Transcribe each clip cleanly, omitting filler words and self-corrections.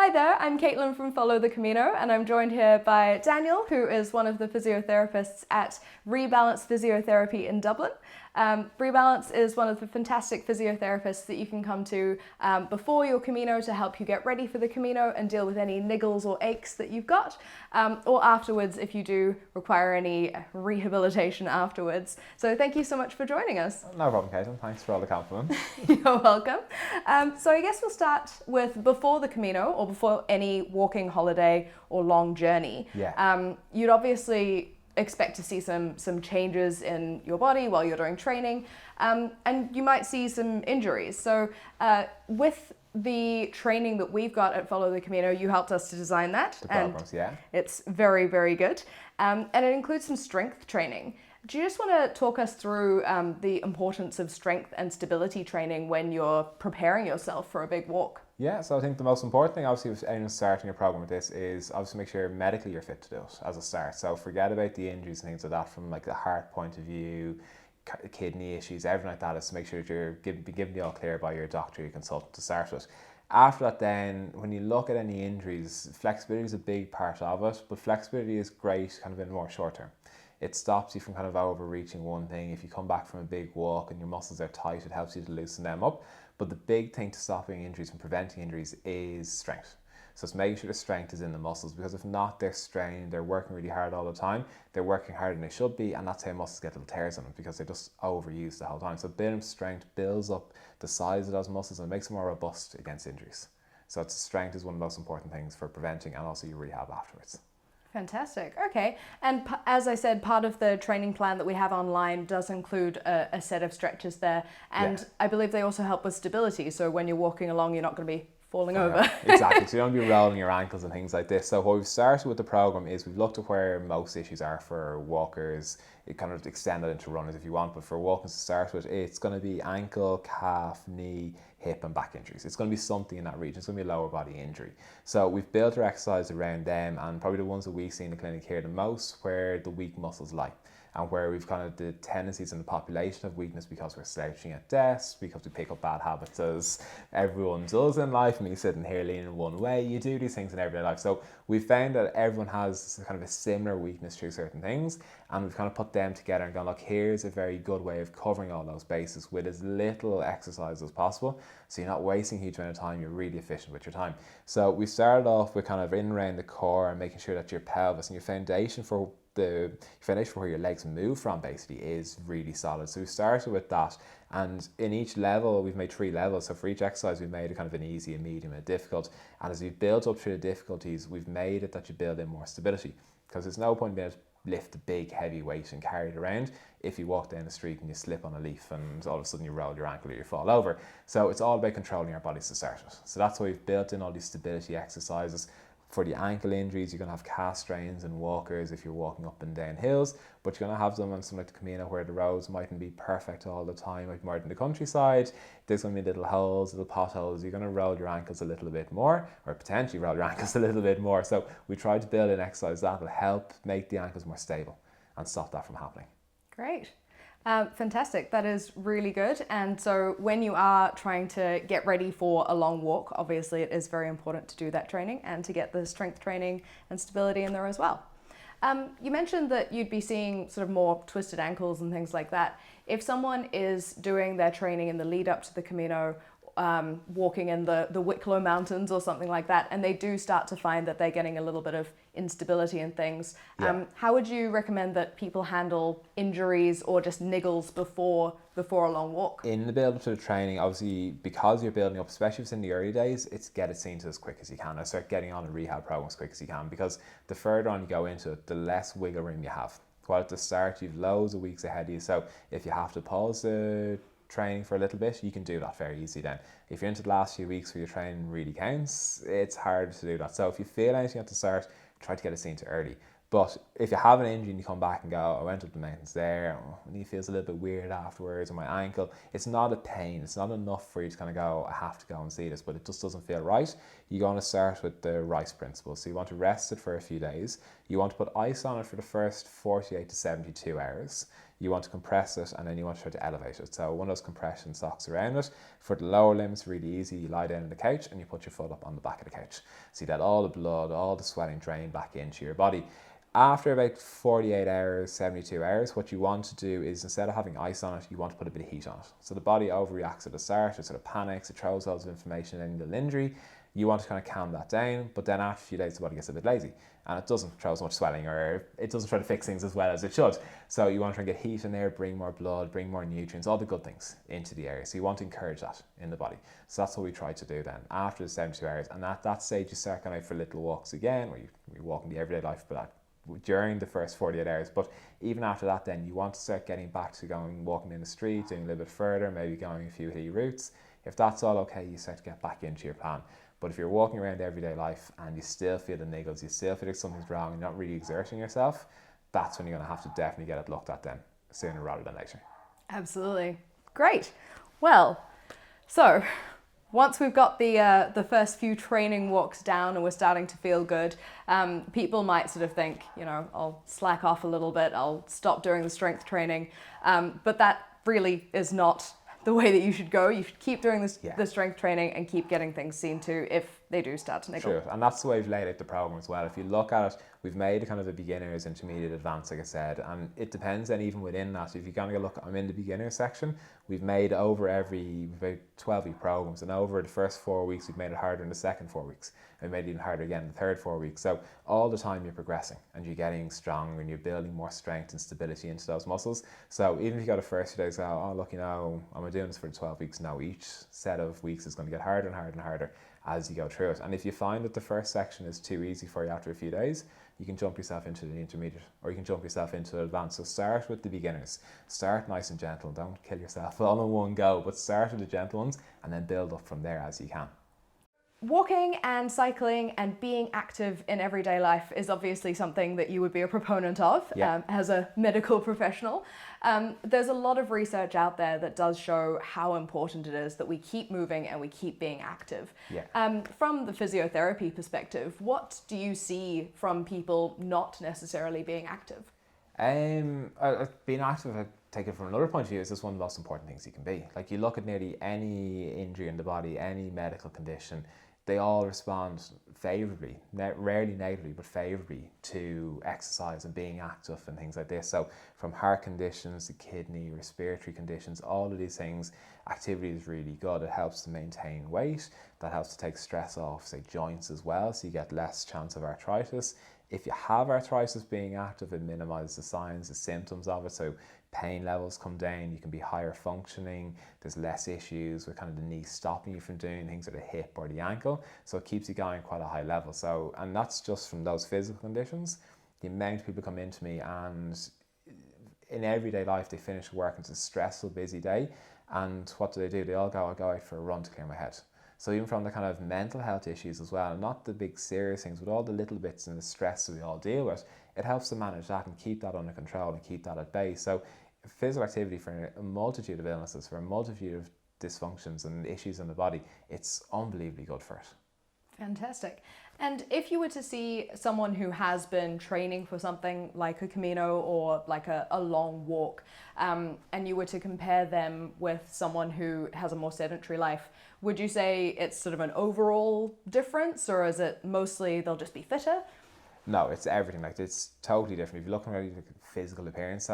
Hi there, I'm Caitlin from Follow the Camino, and I'm joined here by Daniel, who is one of the physiotherapists at ReBalance Physiotherapy in Dublin. ReBalance is one of the fantastic physiotherapists that you can come to before your Camino to help you get ready for the Camino and deal with any niggles or aches that you've got, or afterwards if you do require any rehabilitation afterwards. So thank you so much for joining us. No problem, Caitlin. Thanks for all the compliments. You're welcome. So I guess we'll start with before the Camino or before any walking holiday or long journey. Yeah. You'd obviously expect to see some changes in your body while you're doing training, and you might see some injuries. So with the training that we've got at Follow the Camino, you helped us to design that. The programs, yeah. It's very, very good. And it includes some strength training. Do you just want to talk us through the importance of strength and stability training when you're preparing yourself for a big walk? Yeah, so I think the most important thing, obviously, if anyone's starting a program with this, is obviously make sure medically you're fit to do it as a start. So forget about the injuries and things like that from like the heart point of view, kidney issues, everything like that, is to make sure that you're given the all clear by your doctor, your consultant to start with. After that then, when you look at any injuries, flexibility is a big part of it, but flexibility is great kind of in more short term. It stops you from kind of overreaching one thing. If you come back from a big walk and your muscles are tight, it helps you to loosen them up. But the big thing to stopping injuries and preventing injuries is strength. So it's making sure the strength is in the muscles, because if not, they're strained, they're working really hard all the time, they're working harder than they should be, and that's how muscles get little tears in them, because they're just overused the whole time. So building strength builds up the size of those muscles and makes them more robust against injuries. So strength is one of the most important things for preventing and also your rehab afterwards. Fantastic. Okay. And as I said, part of the training plan that we have online does include a set of stretches there. And yeah. I believe they also help with stability. So when you're walking along, you're not going to be falling over. Exactly. So you don't be rolling your ankles and things like this. So what we've started with the program is we've looked at where most issues are for walkers. It kind of extend that into runners if you want, but for walkers to start with, it's going to be ankle, calf, knee, hip and back injuries. It's going to be something in that region. It's going to be a lower body injury. So we've built our exercise around them, and probably the ones that we see in the clinic here the most, where the weak muscles lie, and where we've kind of the tendencies in the population of weakness because we're slouching at desks, because we pick up bad habits as everyone does in life, and you sitting here leaning one way, you do these things in everyday life. So we've found that everyone has kind of a similar weakness to certain things, and we've kind of put them together and gone, look, here's a very good way of covering all those bases with as little exercise as possible, so you're not wasting a huge amount of time, you're really efficient with your time. So we started off with kind of in around the core and making sure that your pelvis and your foundation for where your legs move from basically is really solid. So we started with that, and in each level we've made 3 levels. So for each exercise we've made a kind of an easy, a medium, and a difficult, and as we've built up through the difficulties, we've made it that you build in more stability, because there's no point in being able to lift a big heavy weight and carry it around if you walk down the street and you slip on a leaf and all of a sudden you roll your ankle or you fall over. So it's all about controlling our bodies to start with. So that's why we've built in all these stability exercises. For the ankle injuries, you're going to have calf strains and walkers if you're walking up and down hills, but you're going to have them on something like the Camino where the roads mightn't be perfect all the time, like more in the countryside. There's going to be little holes, little potholes. You're going to roll your ankles a little bit more, or potentially roll your ankles a little bit more. So we try to build an exercise that will help make the ankles more stable and stop that from happening. Great. Fantastic. That is really good. And so when you are trying to get ready for a long walk, obviously it is very important to do that training and to get the strength training and stability in there as well. You mentioned that you'd be seeing sort of more twisted ankles and things like that. If someone is doing their training in the lead up to the Camino, walking in the Wicklow Mountains or something like that, and they do start to find that they're getting a little bit of instability and things, how would you recommend that people handle injuries or just niggles before a long walk? In the build up to the training, obviously, because you're building up, especially if it's in the early days, it's get it seen to as quick as you can, and start getting on a rehab program as quick as you can, because the further on you go into it, the less wiggle room you have. While at the start you've loads of weeks ahead of you, so if you have to pause the training for a little bit, you can do that very easily then. If you're into the last few weeks where your training really counts, it's hard to do that. So if you feel anything at the start, try to get it seen to early. But if you have an injury and you come back and go, I went up the mountains there, my knee feels a little bit weird afterwards, or my ankle, it's not a pain, it's not enough for you to kind of go, I have to go and see this, but it just doesn't feel right. You're going to start with the RICE principle. So you want to rest it for a few days. You want to put ice on it for the first 48 to 72 hours. you want to compress it, and then you want to try to elevate it. So one of those compression socks around it. For the lower limbs, really easy. You lie down on the couch and you put your foot up on the back of the couch. So you let all the blood, all the swelling drain back into your body. After about 48 hours, 72 hours, what you want to do is, instead of having ice on it, you want to put a bit of heat on it. So the body overreacts at the start, it sort of panics, it throws loads of information in the injury. You want to kind of calm that down, but then after a few days the body gets a bit lazy and it doesn't throw as much swelling, or it doesn't try to fix things as well as it should. So you want to try and get heat in there, bring more blood, bring more nutrients, all the good things into the area. So you want to encourage that in the body. So that's what we try to do then after the 72 hours. And at that stage you start going out for little walks again, where you walk in the everyday life, but that during the first 48 hours. But even after that, then you want to start getting back to walking in the street, doing a little bit further, maybe going a few hilly routes. If that's all okay, you start to get back into your plan. But if you're walking around everyday life and you still feel the niggles, you still feel like something's wrong, you're not really exerting yourself, that's when you're going to have to definitely get it looked at then, sooner rather than later. Absolutely. Great. Well, so once we've got the first few training walks down and we're starting to feel good, people might sort of think, I'll slack off a little bit, I'll stop doing the strength training, but that really is not the way that you should go. You should keep doing the strength training and keep getting things seen to if they do start to niggle. Sure, and that's the way we've laid out the program as well. If you look at it, we've made kind of the beginners, intermediate, advanced, like I said, and it depends. And even within that, if you're going to look, I'm in the beginner section, we've made about 12-week programs, and over the first 4 weeks we've made it harder in the second 4 weeks, and we made it even harder again in the third 4 weeks. So all the time you're progressing and you're getting stronger and you're building more strength and stability into those muscles. So even if you got a first few days, look, I'm doing this for 12 weeks, no, each set of weeks is going to get harder and harder and harder as you go through it. And if you find that the first section is too easy for you after a few days, you can jump yourself into the intermediate, or you can jump yourself into the advanced. So start with the beginners. Start nice and gentle. Don't kill yourself all in one go, but start with the gentle ones and then build up from there as you can. Walking and cycling and being active in everyday life is obviously something that you would be a proponent of as a medical professional. There's a lot of research out there that does show how important it is that we keep moving and we keep being active. From the physiotherapy perspective, what do you see from people not necessarily being active? Being active, I take it from another point of view, is just one of the most important things you can be. Like, you look at nearly any injury in the body, any medical condition, they all respond favourably, rarely negatively, but favourably to exercise and being active and things like this. So from heart conditions to kidney, respiratory conditions, all of these things, activity is really good. It helps to maintain weight. That helps to take stress off, say, joints as well, so you get less chance of arthritis. If you have arthritis, being active, it minimises the signs, the symptoms of it. So pain levels come down, you can be higher functioning, there's less issues with kind of the knee stopping you from doing things at the hip or the ankle. So it keeps you going quite a high level. So, and that's just from those physical conditions. The amount of people come into me, and in everyday life they finish work, it's a stressful, busy day, and what do? They all go, I'll go out for a run to clear my head. So even from the kind of mental health issues as well, not the big serious things, but all the little bits and the stress that we all deal with, it helps to manage that and keep that under control and keep that at bay. So physical activity for a multitude of illnesses, for a multitude of dysfunctions and issues in the body, it's unbelievably good for it. Fantastic. And if you were to see someone who has been training for something like a Camino or like a long walk, and you were to compare them with someone who has a more sedentary life, would you say it's sort of an overall difference, or is it mostly they'll just be fitter? No, it's everything. Like, it's totally different. If you're looking at the physical appearance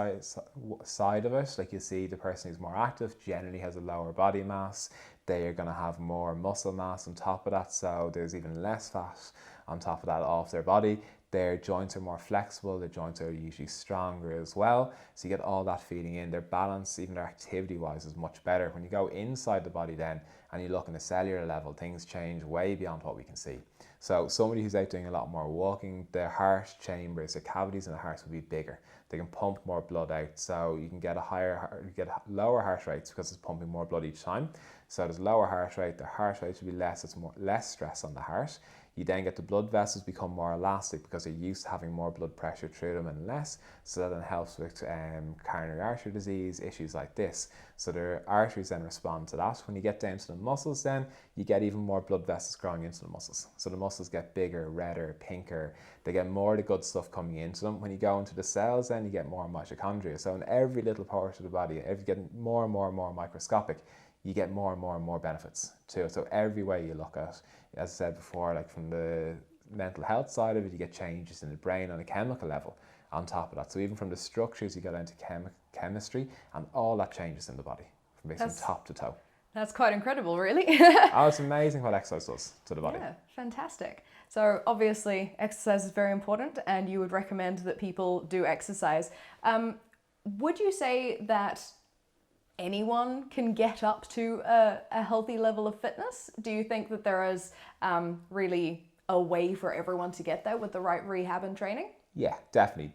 side of it, like, you see the person who's more active generally has a lower body mass. They are going to have more muscle mass on top of that, so there's even less fat on top of that off their body. Their joints are more flexible, their joints are usually stronger as well, so you get all that feeding in. Their balance, even their activity wise, is much better. When you go inside the body then and you look in the cellular level, things change way beyond what we can see. So somebody who's out doing a lot more walking, their heart chambers, the cavities in the heart will be bigger. They can pump more blood out, so you can get lower heart rates because it's pumping more blood each time. So there's lower heart rate, their heart rate will be less, it's less stress on the heart. You then get the blood vessels become more elastic because they're used to having more blood pressure through them and less. So that then helps with coronary artery disease, issues like this. So the arteries then respond to that. When you get down to the muscles then, you get even more blood vessels growing into the muscles. So the muscles get bigger, redder, pinker. They get more of the good stuff coming into them. When you go into the cells then, you get more mitochondria. So in every little part of the body, if you get more and more and more microscopic, you get more and more and more benefits too. So every way you look at, as I said before, like from the mental health side of it, you get changes in the brain on a chemical level on top of that. So even from the structures, you go down to chemistry, and all that changes in the body from basically top to toe. That's quite incredible, really. Oh, it's amazing what exercise does to the body. Yeah, fantastic. So obviously exercise is very important, and you would recommend that people do exercise. Would you say that anyone can get up to a healthy level of fitness? Do you think that there is really a way for everyone to get there with the right rehab and training? Yeah, definitely.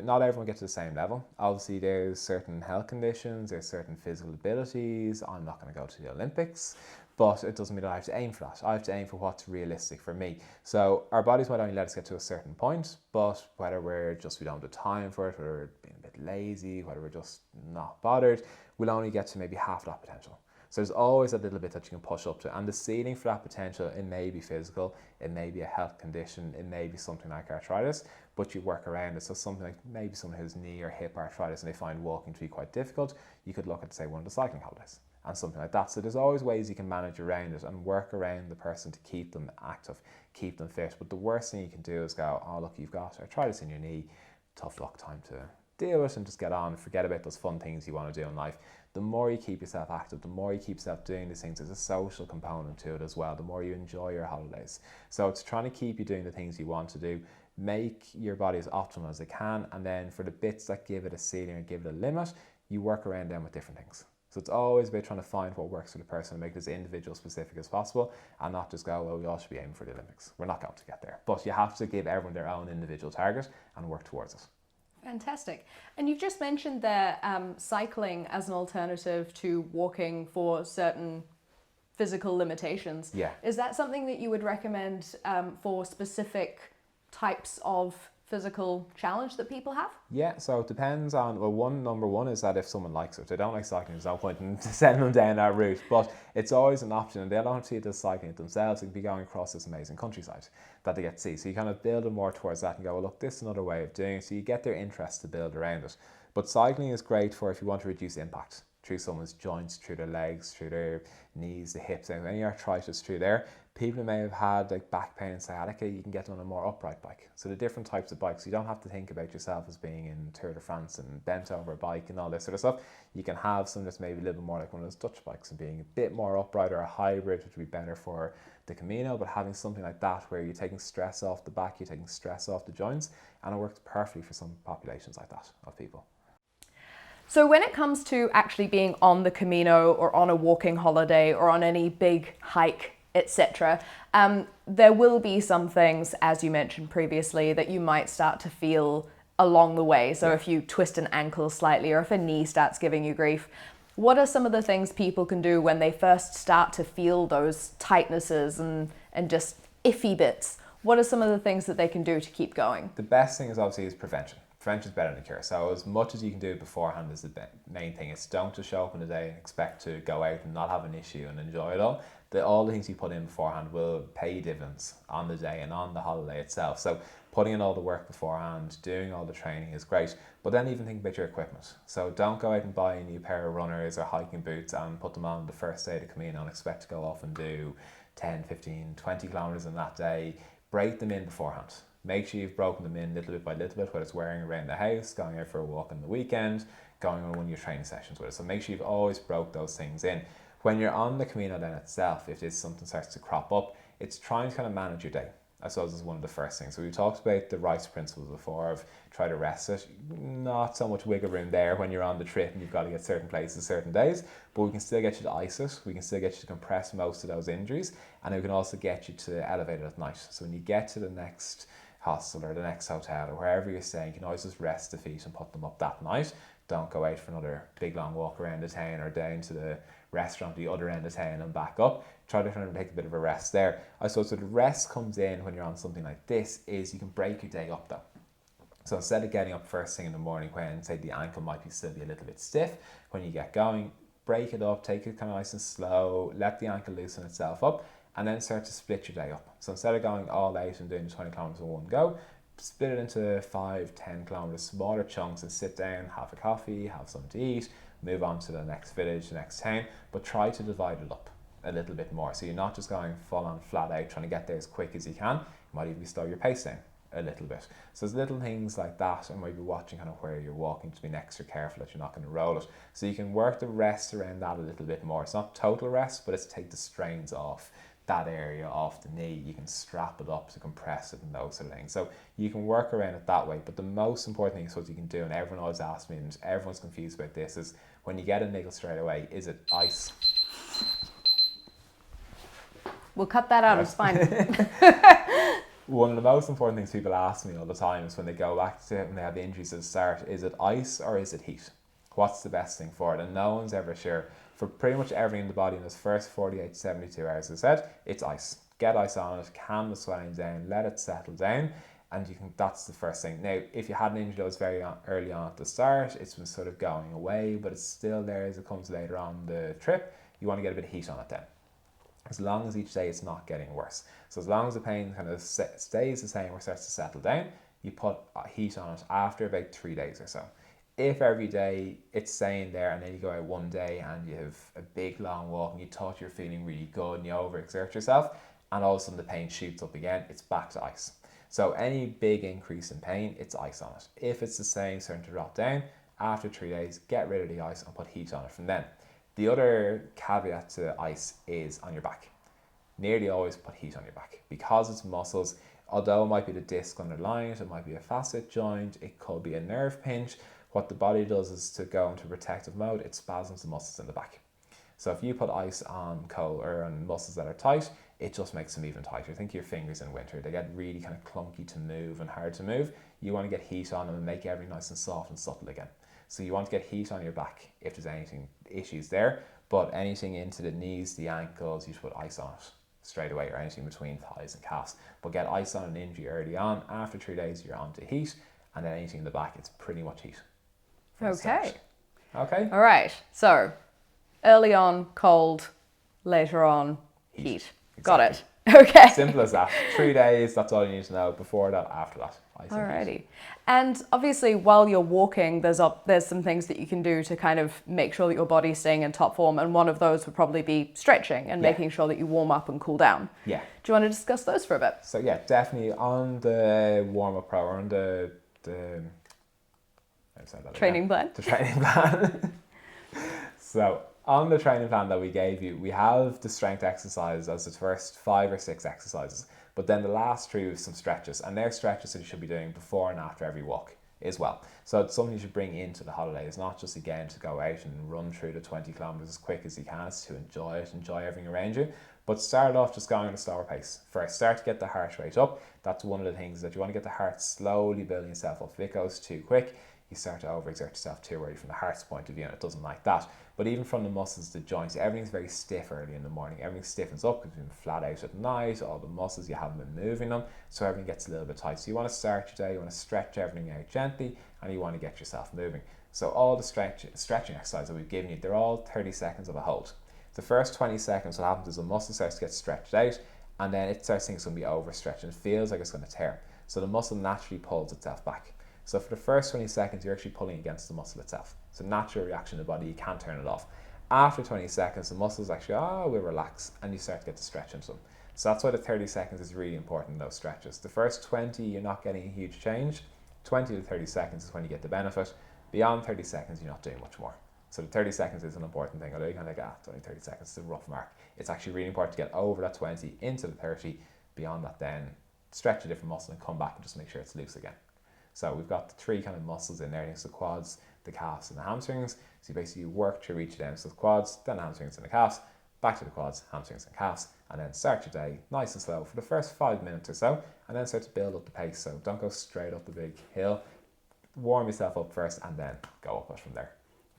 Not everyone gets to the same level. Obviously, there's certain health conditions, there's certain physical abilities. I'm not going to go to the Olympics, but it doesn't mean that I have to aim for that. I have to aim for what's realistic for me. So our bodies might only let us get to a certain point, but whether we don't have the time for it, whether we're being a bit lazy, whether we're just not bothered, we'll only get to maybe half that potential. So there's always a little bit that you can push up to, and the ceiling for that potential, it may be physical, it may be a health condition, it may be something like arthritis, but you work around it. So something like maybe someone who's knee or hip arthritis and they find walking to be quite difficult, you could look at, say, one of the cycling holidays and something like that. So there's always ways you can manage around it and work around the person to keep them active, keep them fit. But the worst thing you can do is go, oh look, you've got arthritis in your knee, tough luck, time to deal with it and just get on and forget about those fun things you want to do in life. The more you keep yourself active, the more you keep yourself doing these things, there's a social component to it as well, the more you enjoy your holidays. So it's trying to keep you doing the things you want to do, make your body as optimal as it can, and then for the bits that give it a ceiling or give it a limit, you work around them with different things. So it's always about trying to find what works for the person and make it as individual specific as possible, and not just go, well, we all should be aiming for the Olympics. We're not going to get there, but you have to give everyone their own individual target and work towards it. Fantastic. And you've just mentioned there cycling as an alternative to walking for certain physical limitations. Yeah. Is that something that you would recommend for specific types of physical challenge that people have? Yeah, so it depends on, well, number one is that if someone likes it. If they don't like cycling, there's no point in sending them down that route, but it's always an option, and they don't see it as cycling it themselves. They can be going across this amazing countryside that they get to see. So you kind of build them more towards that and go, well, look, this is another way of doing it. So you get their interest to build around it. But cycling is great for if you want to reduce impact through someone's joints, through their legs, through their knees, the hips, any arthritis through there. People who may have had like back pain and sciatica, you can get on a more upright bike. So the different types of bikes, you don't have to think about yourself as being in Tour de France and bent over a bike and all this sort of stuff. You can have some that's maybe a little more like one of those Dutch bikes and being a bit more upright, or a hybrid, which would be better for the Camino, but having something like that where you're taking stress off the back, you're taking stress off the joints, and it works perfectly for some populations like that of people. So when it comes to actually being on the Camino or on a walking holiday or on any big hike, etc., there will be some things, as you mentioned previously, that you might start to feel along the way. So if you twist an ankle slightly, or if a knee starts giving you grief, what are some of the things people can do when they first start to feel those tightnesses and just iffy bits? What are some of the things that they can do to keep going? The best thing is obviously prevention. Prevention is better than cure. So as much as you can do beforehand is the main thing. It's don't just show up in the day and expect to go out and not have an issue and enjoy it all. All the things you put in beforehand will pay dividends on the day and on the holiday itself. So putting in all the work beforehand, doing all the training is great. But then even think about your equipment. So don't go out and buy a new pair of runners or hiking boots and put them on the first day of the Camino and expect to go off and do 10, 15, 20 kilometers in that day. Break them in beforehand. Make sure you've broken them in little bit by little bit, whether it's wearing around the house, going out for a walk on the weekend, going on one of your training sessions with it. So make sure you've always broke those things in. When you're on the Camino then itself, if this something starts to crop up, it's trying to kind of manage your day. I suppose is one of the first things. So we talked about the rice principles before of try to rest it. Not so much wiggle room there when you're on the trip and you've got to get certain places certain days, but we can still get you to ice it. We can still get you to compress most of those injuries, and we can also get you to elevate it at night. So when you get to the next hostel or the next hotel or wherever you're staying, you can always just rest the feet and put them up that night Don't go out for another big long walk around the town or down to the restaurant at the other end of town and back up. Try to kind of take a bit of a rest there. I suppose so the rest comes in when you're on something like this is you can break your day up though. So instead of getting up first thing in the morning when, say, the ankle might still be a little bit stiff, when you get going, break it up, take it kind of nice and slow, let the ankle loosen itself up, and then start to split your day up. So instead of going all out and doing 20 kilometers in one go, split it into 5-10 kilometers, smaller chunks, and sit down, have a coffee, have something to eat, move on to the next village, the next town, but try to divide it up a little bit more. So you're not just going full on flat out, trying to get there as quick as you can. You might even slow your pace down a little bit. So there's little things like that, and maybe watching kind of where you're walking to be extra careful that you're not going to roll it. So you can work the rest around that a little bit more. It's not total rest, but it's take the strains off that area, off the knee. You can strap it up to compress it and those sort of things. So you can work around it that way. But the most important thing is what you can do, and everyone always asks me, and everyone's confused about this, is when you get a niggle straight away, is it ice? We'll cut that out, it's fine. One of the most important things people ask me all the time is when they go back to it, when they have injuries at the start, is it ice or is it heat? What's the best thing for it? And no one's ever sure. For pretty much everything in the body in those first 48 to 72 hours, as I said, it's ice. Get ice on it, calm the swelling down, let it settle down, and you can. That's the first thing. Now, if you had an injury that was very early on at the start, it's been sort of going away, but it's still there as it comes later on the trip, you want to get a bit of heat on it then. As long as each day it's not getting worse. So as long as the pain kind of stays the same or starts to settle down, you put heat on it after about 3 days or so. If every day it's staying there and then you go out one day and you have a big long walk and you thought you're feeling really good and you overexert yourself and all of a sudden the pain shoots up again, it's back to ice. So any big increase in pain, it's ice on it. If it's the same, starting to drop down, after 3 days, get rid of the ice and put heat on it from then. The other caveat to ice is on your back. Nearly always put heat on your back because it's muscles. Although it might be the disc underlying it, it might be a facet joint, it could be a nerve pinch. What the body does is to go into protective mode, it spasms the muscles in the back. So if you put ice on cold or on muscles that are tight, it just makes them even tighter. Think of your fingers in winter, they get really kind of clunky to move and hard to move. You want to get heat on them and make everything nice and soft and supple again. So you want to get heat on your back if there's anything issues there, but anything into the knees, the ankles, you should put ice on it straight away, or anything between thighs and calves. But get ice on an injury early on. After 3 days, you're on to heat, and then anything in the back, it's pretty much heat. Okay. Okay. All right. So early on, cold, later on, heat. Exactly. Got it. Okay. Simple as that. 3 days, that's all you need to know. Before that, after that. Alrighty. And obviously while you're walking, there's some things that you can do to kind of make sure that your body's staying in top form, and one of those would probably be stretching and making sure that you warm up and cool down. Yeah. Do you want to discuss those for a bit? So yeah, definitely on the warm-up program, on the training plan. The training plan. So on the training plan that we gave you, we have the strength exercises as the first 5 or 6 exercises. But then the last 3 with some stretches, and they're stretches that you should be doing before and after every walk as well. So it's something you should bring into the holidays, not just again to go out and run through the 20 kilometers as quick as you can. It's to enjoy it, enjoy everything around you. But start off just going at a slower pace. First, start to get the heart rate up. That's one of the things that you want to get the heart slowly building itself up. If it goes too quick, you start to overexert yourself too early from the heart's point of view, and it doesn't like that. But even from the muscles, the joints, everything's very stiff early in the morning. Everything stiffens up because you've been flat out at night, all the muscles, you haven't been moving them, so everything gets a little bit tight. So you want to start your day, you want to stretch everything out gently, and you want to get yourself moving. So all the stretching exercises that we've given you, they're all 30 seconds of a hold. The first 20 seconds, what happens is the muscle starts to get stretched out, and then it starts thinking it's going to be overstretched, and it feels like it's going to tear. So the muscle naturally pulls itself back. So for the first 20 seconds, you're actually pulling against the muscle itself. It's a natural reaction in the body, you can't turn it off. After 20 seconds, the muscles actually, will relax, and you start to get to stretch into them. So that's why the 30 seconds is really important, those stretches. The first 20, you're not getting a huge change. 20 to 30 seconds is when you get the benefit. Beyond 30 seconds, you're not doing much more. So the 30 seconds is an important thing. Although you kind of think, it's only 30 seconds, it's a rough mark. It's actually really important to get over that 20 into the 30. Beyond that then, stretch a different muscle and come back and just make sure it's loose again. So we've got the 3 kind of muscles in there, the quads, the calves and the hamstrings. So you basically work through each of them. So the quads, then the hamstrings and the calves, back to the quads, hamstrings and calves, and then start your day nice and slow for the first 5 minutes or so, and then start to build up the pace. So don't go straight up the big hill. warm yourself up first and then go up from there.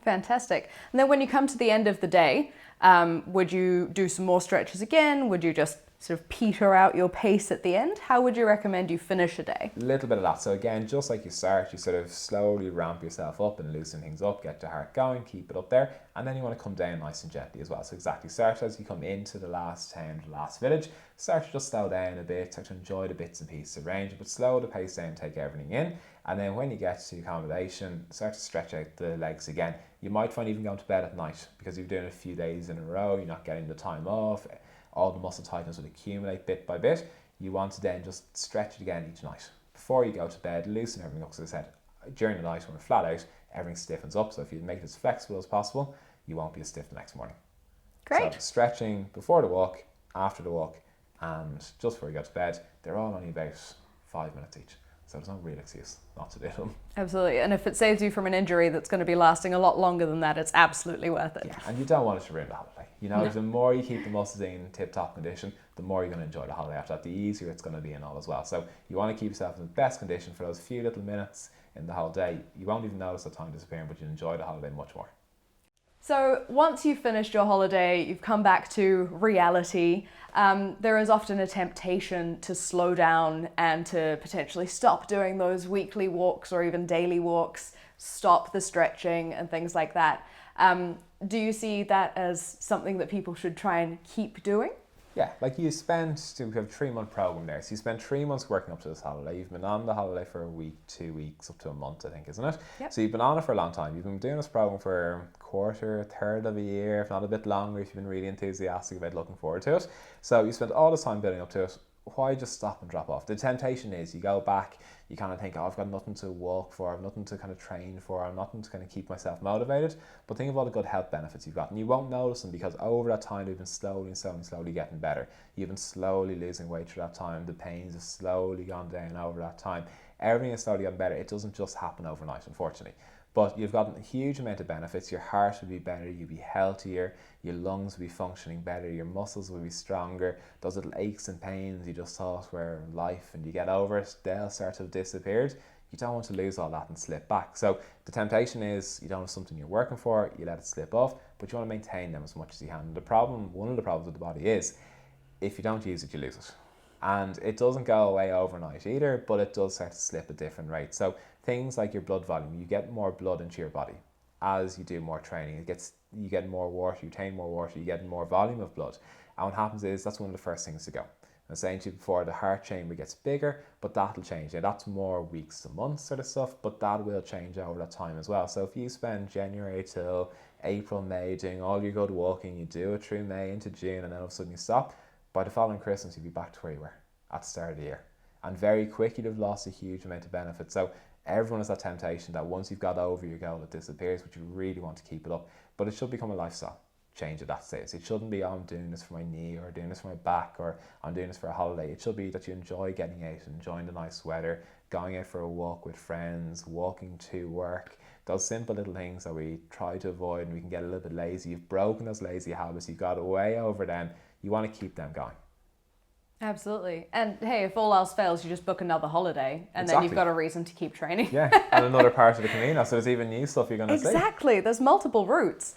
Fantastic. And then when you come to the end of the day, would you do some more stretches again? Would you just sort of peter out your pace at the end? How would you recommend you finish a day? A little bit of that. So again, just like you start, you sort of slowly ramp yourself up and loosen things up, get your heart going, keep it up there, and then you want to come down nice and gently as well. So exactly, start as you come into the last town, the last village, start to just slow down a bit, start to enjoy the bits and pieces around you, but slow the pace down, take everything in, and then when you get to accommodation, start to stretch out the legs again. You might find even going to bed at night, because you're doing it a few days in a row, you're not getting the time off, all the muscle tightness will accumulate bit by bit. You want to then just stretch it again each night. Before you go to bed, loosen everything up. As I said, during the night when we're flat out, everything stiffens up. So if you make it as flexible as possible, you won't be as stiff the next morning. Great. So stretching before the walk, after the walk, and just before you go to bed, they're all only about 5 minutes each. So there's no real excuse not to do them. Absolutely. And if it saves you from an injury that's going to be lasting a lot longer than that, it's absolutely worth it. Yeah, and you don't want it to ruin the holiday. You know, the more you keep the muscles in tip-top condition, the more you're going to enjoy the holiday after that, the easier it's going to be and all as well. So you want to keep yourself in the best condition for those few little minutes in the whole day. You won't even notice the time disappearing, but you enjoy the holiday much more. So once you've finished your holiday, you've come back to reality, there is often a temptation to slow down and to potentially stop doing those weekly walks or even daily walks, stop the stretching and things like that. Do you see that as something that people should try and keep doing? Yeah, like we have a 3-month program there. So you spend 3 months working up to this holiday. You've been on the holiday for a week, 2 weeks, up to a month, I think, isn't it? Yep. So you've been on it for a long time. You've been doing this program for a quarter, a third of a year, if not a bit longer, if you've been really enthusiastic about looking forward to it. So you spent all this time building up to it. Why just stop and drop off? The temptation is you go back, you kind of think, oh, I've got nothing to walk for, I've nothing to kind of train for, I've nothing to kind of keep myself motivated. But think of all the good health benefits you've got, and you won't notice them because over that time you've been slowly getting better. You've been slowly losing weight through that time. The pains have slowly gone down over that time. Everything is slowly getting better. It doesn't just happen overnight, unfortunately. But you've gotten a huge amount of benefits. Your heart will be better, you'll be healthier, your lungs will be functioning better, your muscles will be stronger. Those little aches and pains you just thought were life and you get over it, they'll start to have disappeared. You don't want to lose all that and slip back. So the temptation is you don't have something you're working for, you let it slip off, but you want to maintain them as much as you can. And one of the problems with the body is if you don't use it, you lose it. And it doesn't go away overnight either, but it does start to slip at different rates. So things like your blood volume, you get more blood into your body as you do more training. You get more water, you retain more water, you get more volume of blood. And what happens is that's one of the first things to go. I was saying to you before, the heart chamber gets bigger, but that'll change. Now that's more weeks to months sort of stuff, but that will change over that time as well. So if you spend January till April, May doing all your good walking, you do it through May into June, and then all of a sudden you stop, by the following Christmas you'll be back to where you were at the start of the year. And very quick you'd have lost a huge amount of benefit. So everyone has that temptation that once you've got over your goal, it disappears, but you really want to keep it up. But it should become a lifestyle change at that stage. It shouldn't be, oh, I'm doing this for my knee, or doing this for my back, or I'm doing this for a holiday. It should be that you enjoy getting out, enjoying the nice weather, going out for a walk with friends, walking to work. Those simple little things that we try to avoid and we can get a little bit lazy. You've broken those lazy habits, you've got way over them. You want to keep them going. Absolutely. And hey, if all else fails, you just book another holiday and Exactly. then you've got a reason to keep training. Yeah, and another part of the Camino, so there's even new stuff you're going to see. Exactly. There's multiple routes.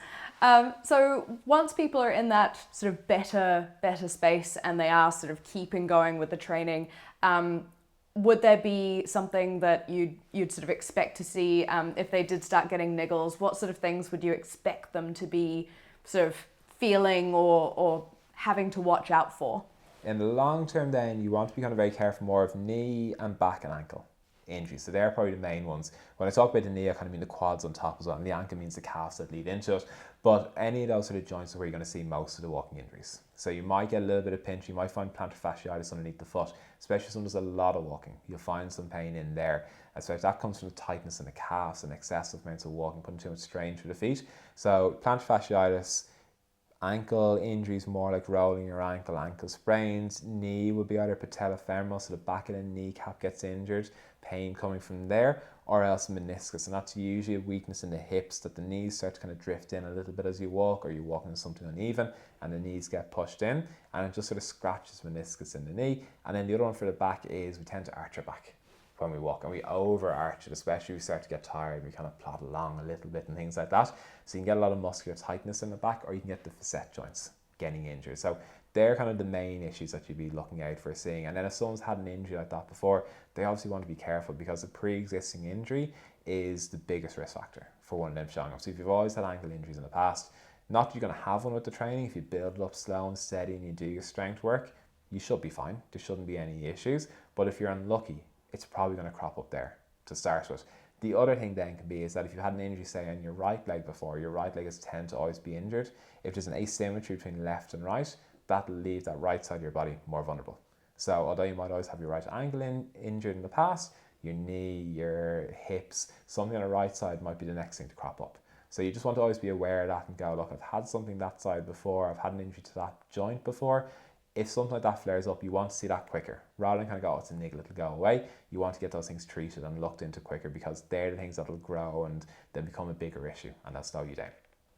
So once people are in that sort of better space and they are sort of keeping going with the training, would there be something that you'd sort of expect to see if they did start getting niggles? What sort of things would you expect them to be sort of feeling or having to watch out for? In the long term then, you want to be kind of very careful more of knee and back and ankle injuries. So they're probably the main ones. When I talk about the knee, I kind of mean the quads on top as well, and the ankle means the calves that lead into it. But any of those sort of joints are where you're going to see most of the walking injuries. So you might get a little bit of pinch, you might find plantar fasciitis underneath the foot, especially when there's a lot of walking. You'll find some pain in there. Especially that comes from the tightness in the calves and excessive amounts of walking, putting too much strain through the feet. So plantar fasciitis, ankle injuries more like rolling your ankle sprains. Knee would be either patellofemoral, so the back of the kneecap gets injured, pain coming from there, or else meniscus, and that's usually a weakness in the hips that the knees start to kind of drift in a little bit as you walk, or you're walking into something uneven and the knees get pushed in and it just sort of scratches meniscus in the knee. And then the other one for the back is we tend to arch our back. when we walk, and we overarch it, especially if we start to get tired, we kind of plod along a little bit and things like that. So you can get a lot of muscular tightness in the back, or you can get the facet joints getting injured. So they're kind of the main issues that you'd be looking out for seeing. And then if someone's had an injury like that before, they obviously want to be careful, because a pre-existing injury is the biggest risk factor for one of them showing up. So if you've always had ankle injuries in the past, not that you're going to have one with the training. If you build it up slow and steady and you do your strength work, you should be fine. There shouldn't be any issues. But if you're unlucky, it's probably going to crop up there to start with. The other thing then can be is that if you've had an injury, say, on your right leg before, your right leg is tend to always be injured. If there's an asymmetry between left and right, that'll leave that right side of your body more vulnerable. So although you might always have your right ankle injured in the past, your knee, your hips, something on the right side might be the next thing to crop up. So you just want to always be aware of that and go, look, I've had something that side before, I've had an injury to that joint before. If something like that flares up, you want to see that quicker. Rather than kind of go, oh, it's a niggle, it'll go away. You want to get those things treated and looked into quicker, because they're the things that'll grow and then become a bigger issue, and they'll slow you down.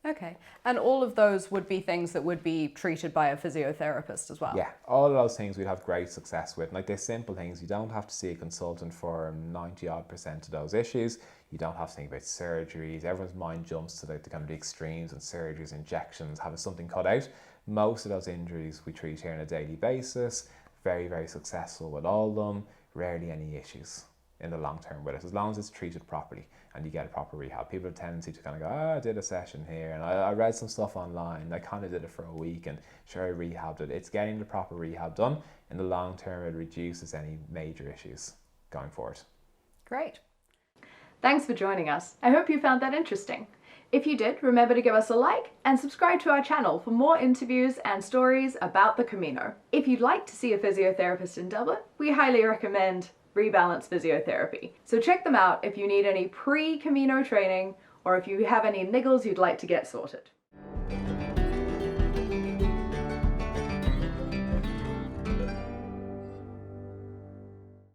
Okay. And all of those would be things that would be treated by a physiotherapist as well? Yeah, all of those things we'd have great success with. Like, they're simple things. You don't have to see a consultant for 90% of those issues. You don't have to think about surgeries. Everyone's mind jumps to the kind of the extremes and surgeries, injections, having something cut out. Most of those injuries we treat here on a daily basis. Very, very successful with all of them. Rarely any issues in the long term with it, as long as it's treated properly and you get a proper rehab. People have a tendency to kind of go, oh, I did a session here and I read some stuff online, I kind of did it for a week and sure, I rehabbed it. It's getting the proper rehab done. In the long term, it reduces any major issues going forward. Great. Thanks for joining us. I hope you found that interesting. If you did, remember to give us a like and subscribe to our channel for more interviews and stories about the Camino. If you'd like to see a physiotherapist in Dublin, we highly recommend ReBalance Physiotherapy. So check them out if you need any pre-Camino training, or if you have any niggles you'd like to get sorted.